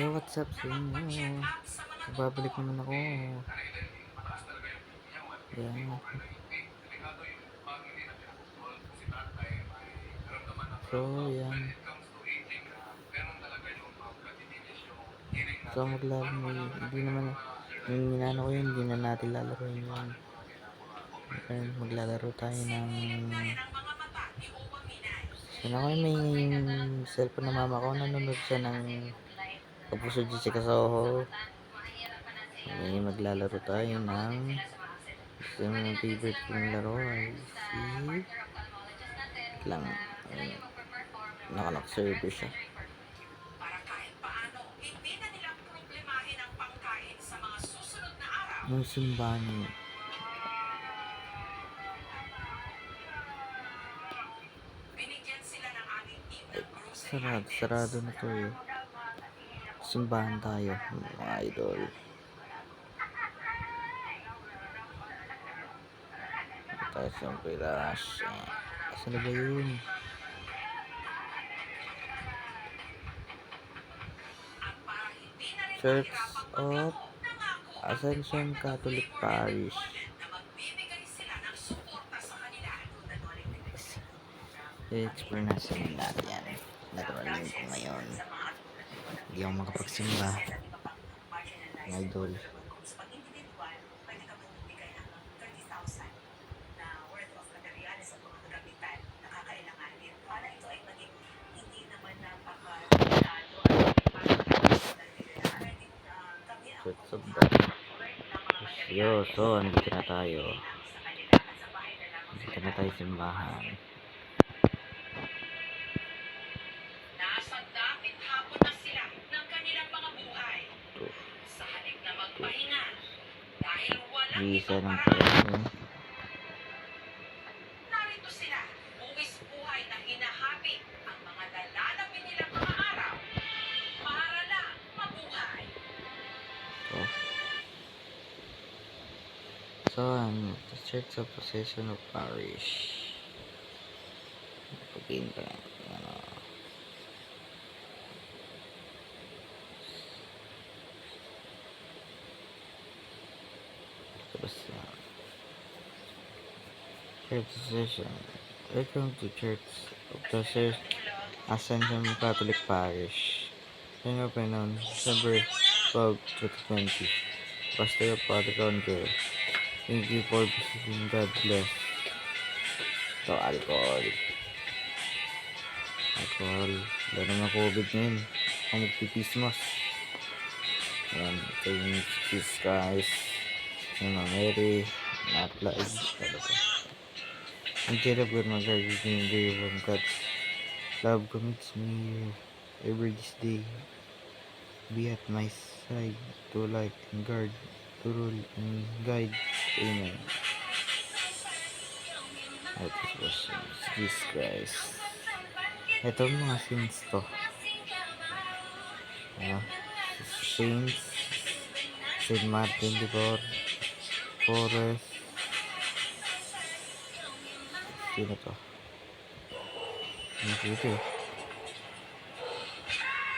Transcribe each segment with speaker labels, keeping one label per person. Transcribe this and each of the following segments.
Speaker 1: So what's up sa inyo? Babalik naman ako. Yan. So yan. So hindi naman yung ninano ko yun, hindi na natin lalaroin yun. Maglalaro tayo ng sana ko may cellphone na mama ko, nanonood siya ng Kapuso Jessica Soho. Maglalaro tayo ng yung favorite kong laro ay lang naka-server siya. Yung simbahan niya. Sarado na to eh. Simbahan tayo, mga idol. Tayo sa Pilas. Saan ba yun? Church of Ascension Catholic Parish. I-explain natin yan. Nag-rally ko ngayon. Hindi ako makapagsimba. Idol. So, andito na tayo simbahan. Isa ng tayo. Narito sila, buwis buhay na hinahabi ang mga dalalapin nilang mga araw para lang mabuhay. So, the Church of Possession of Parish. Pag-game pa yan. Church Possession. Welcome to Church of the Ascension Catholic Parish. Open on December 12, 2020. Pastor Father Ronjo. Thank you for visiting. God bless. Ito, alcohol. Wala naman COVID ngayon. Ang magpipismas. Ayan, ito yung Jesus Christ. Yung mga Mary. Not-live. Ang cherub God mag-argue in the day of God's love commits me every this day. Be at my side to light and guard, to rule and guide. Amen. Ito was Jesus Christ. Ito mga saints to. Saints, Saint Martin de Porres. Sino to? Dito.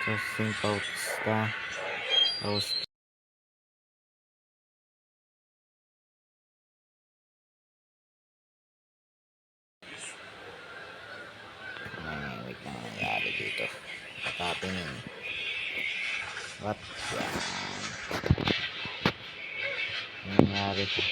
Speaker 1: So, Saint Bautista. Wait na nangyari dito. Happening. What? Yan. Nangyari siya.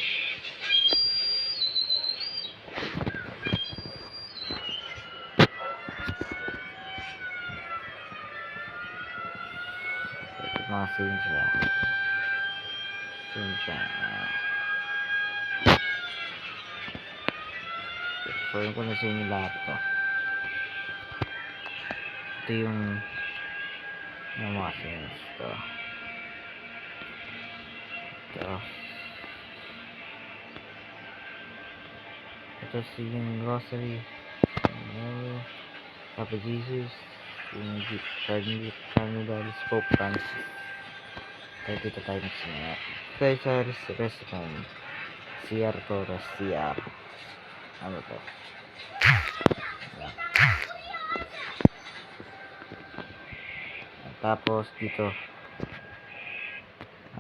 Speaker 1: Mga saints siya. Pagkain ko na sa inyo lahat to. Ito yung mga saints to. Ito yung rosary. Papa Jesus. Yung Cardinalis Pope Francis. Kaya dito tayo magsimula. Kaya sa restaurant, CR Torres, CR. Ano to? Tapos dito,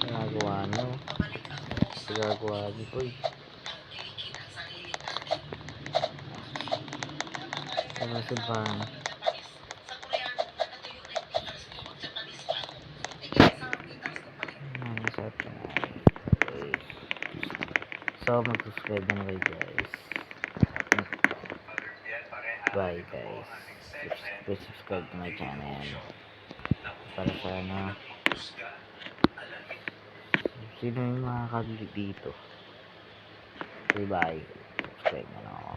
Speaker 1: Ginagawa nyo. Ginagawa nyo. Uy. Ano si Van? So, mag-subscribe na kayo guys. Bye guys. Subscribe to my channel. Para sana sino yung makakabili dito. Okay, bye. Subscribe na lang ako.